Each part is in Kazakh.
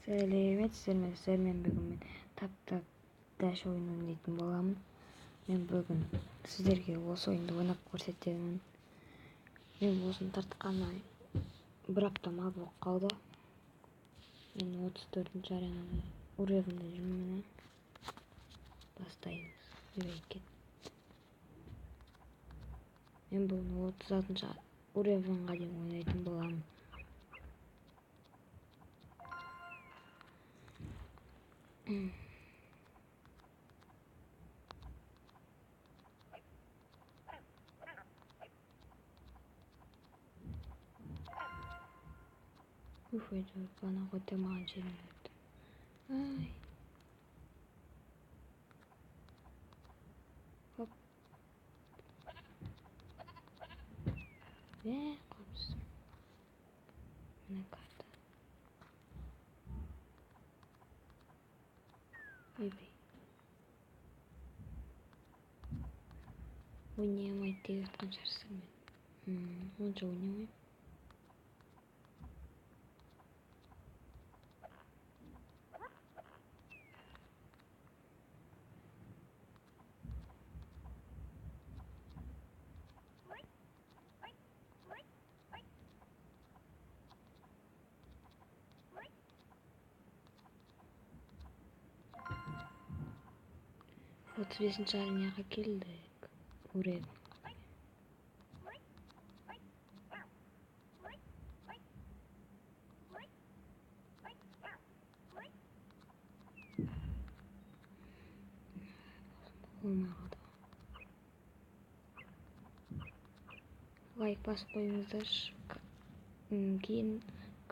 Сәлеметсіздер ме? Бүгін мен Тап Dash ойынын ойнайтын боламын. Мен бүгін сіздерге осы ойынды ойнап көрсетемін. Мен осыны тартқанына бір аптама болып қалды. Мен 34-ші аренада уровеньде жүрмін. Бастаймыз. Берекет. Мен бүгін 36-ші уровеньға дейін ойнайтын боламын. Әйтеуір бана қоймаған жерім өтті. Ай. Хоп. Қойыпсыз. Мына карта. Ойбай. Ойнай алмайды деп жатқан шығарсың мен. Онша ойнамаймын. Отыз бесінші аренияға келдік. Уровень. Olmadı. Лайк басып қойыңыздар. Кейін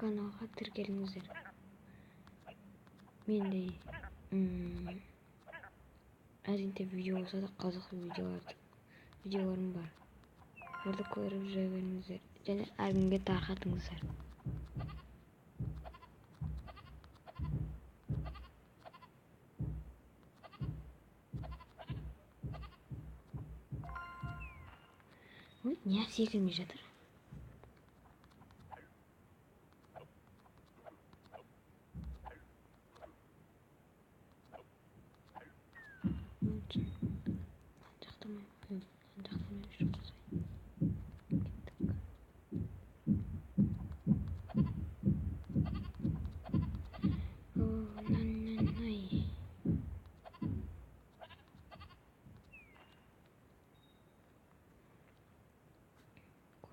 каналға тіркеліңіздер. Менде әзінде видео болса да қызықты видеоларым бар. Орда көріп жүре беріңіздер. Және әркімге тарқатыңыздар. Ой, не секілмей жатыр.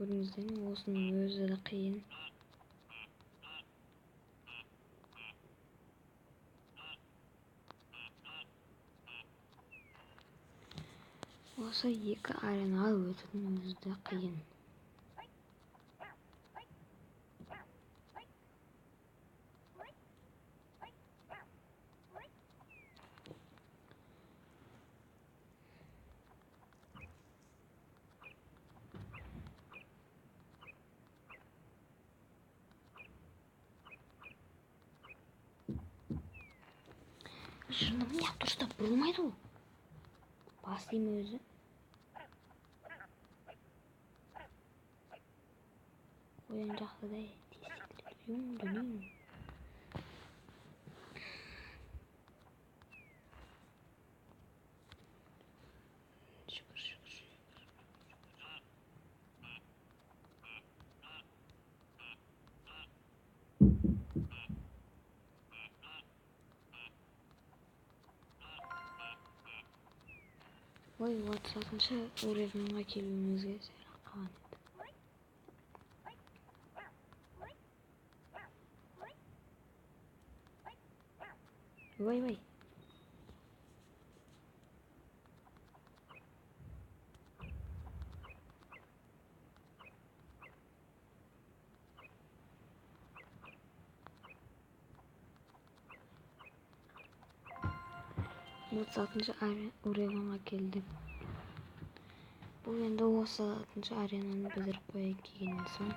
Көрдіңіздер ме? Осының өзі де қиын. Осы екі арена өтудің өзі де қиын. Шыным не дұрыстап бұрылмайды ол. Басылайым өзі. Қоян жақсыдай тесілді. Ой, 36-ші уровеньға келуімізге сәл қалған еді. Ой. 36-ші уровеньға келдік. Бұл енді 36-ші аренаны бітіріп қояйын келгеннен соң.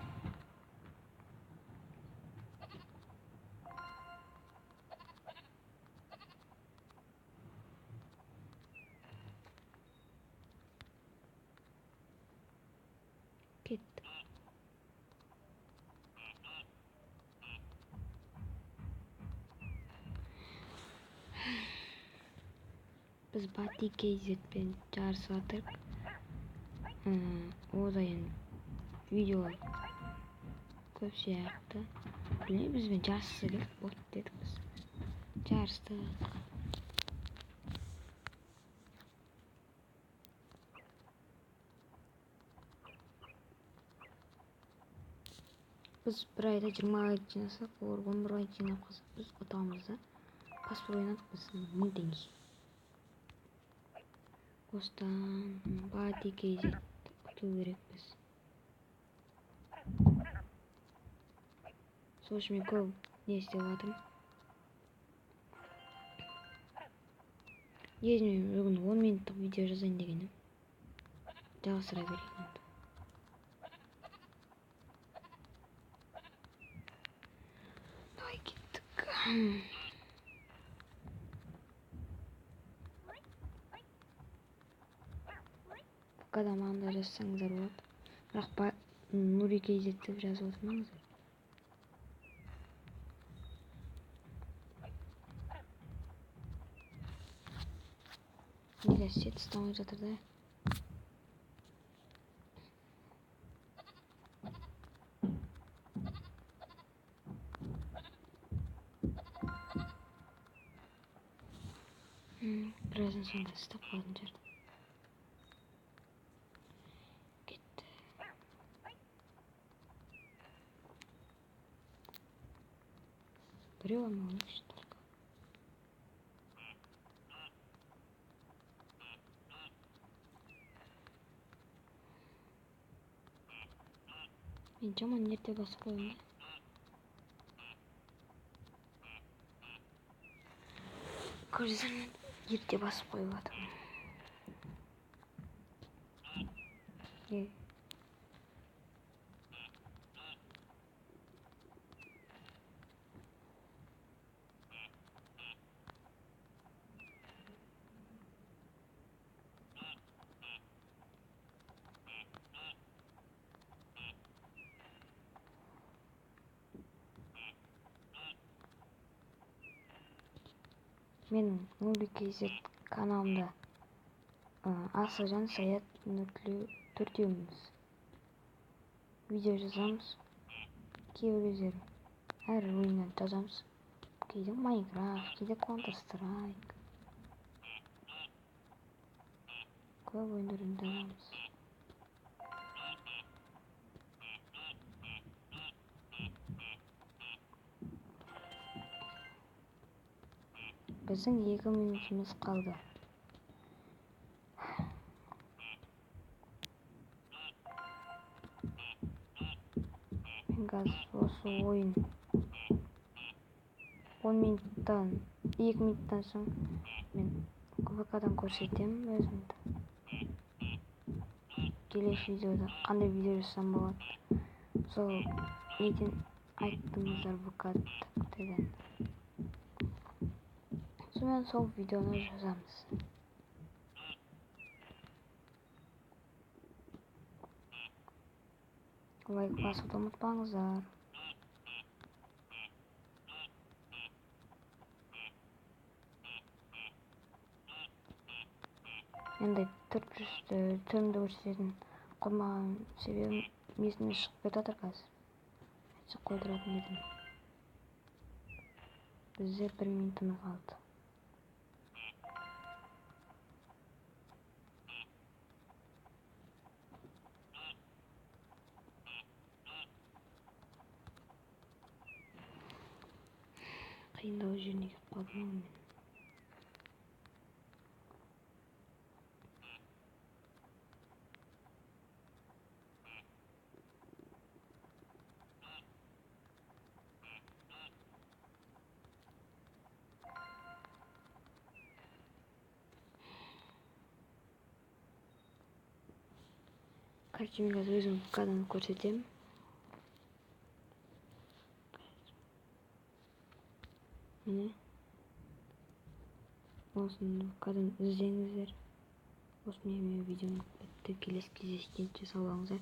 Кетті. Biz Bati KZ'den жарысып жатырық. Одан видеолар көп сияқты. Білмеймін, бізбен жарысса керек болды дедік біз. Жарыстық. Біз бір айда 20 ай жинасақ, олар 11 ай жинап қалсақ, біз ұтамыз да. Паспорт ойнадық біз 1000 теңге. Осыдан Бати KZ ұту керекпіз. Сол үшін мен көп не істеп жатырмын. Езін бүгін 10 минуттық видео жазайын дегенім. Жалғастыра берейін енді. Давай кеттік. ВК-да маңда жазсаңыздар болады. Бірақ Нури KZ деп жазып отырмаңыздар. Неге сет ұстамай жатыр да? Біраздан соң да ұстап қалатын шығар. Кетті. Біреу ама оның үшін только. Мен жаман ерте басып қойдым да. Көрсеңіз ерте басып қойып жатырмын. Менің Нури KZ каналымда Асылжан, Саят, Нұртілеу төртеуміз видео жазамыз. Кейбір кездері әр ойыннан жазамыз. Кейде Майнкрафт, кейде Counter Strike. Көп ойындардан жазамыз. Біздің 2 минутымыз қалды. Мен қазір осы ойын 10 минуттан, 2 минуттан соң мен ВК-дан көрсетемін өзімді. Келесі видеода қандай видео жасасам болады. Сол неден айттыңыздар ВК-ден. Сонымен сол видеоны жазамыз. Лайк басуды ұмытпаңыздар. Енді 400-ті түрімді көрсететін қоймаған себебім есімнен шығып кетіп жатыр қазір. Айтса қойдыратын едім. Бізде 1 минутымыз қалды. Қиындау жеріне келіп қалдым мен. Короче, мен қазір өзім ВК-дан көрсетемін. Міне. Осыны ВК-дан іздеңіздер. Осымен менің видеом бітті. Келесі кездескенше сау болыңыздар.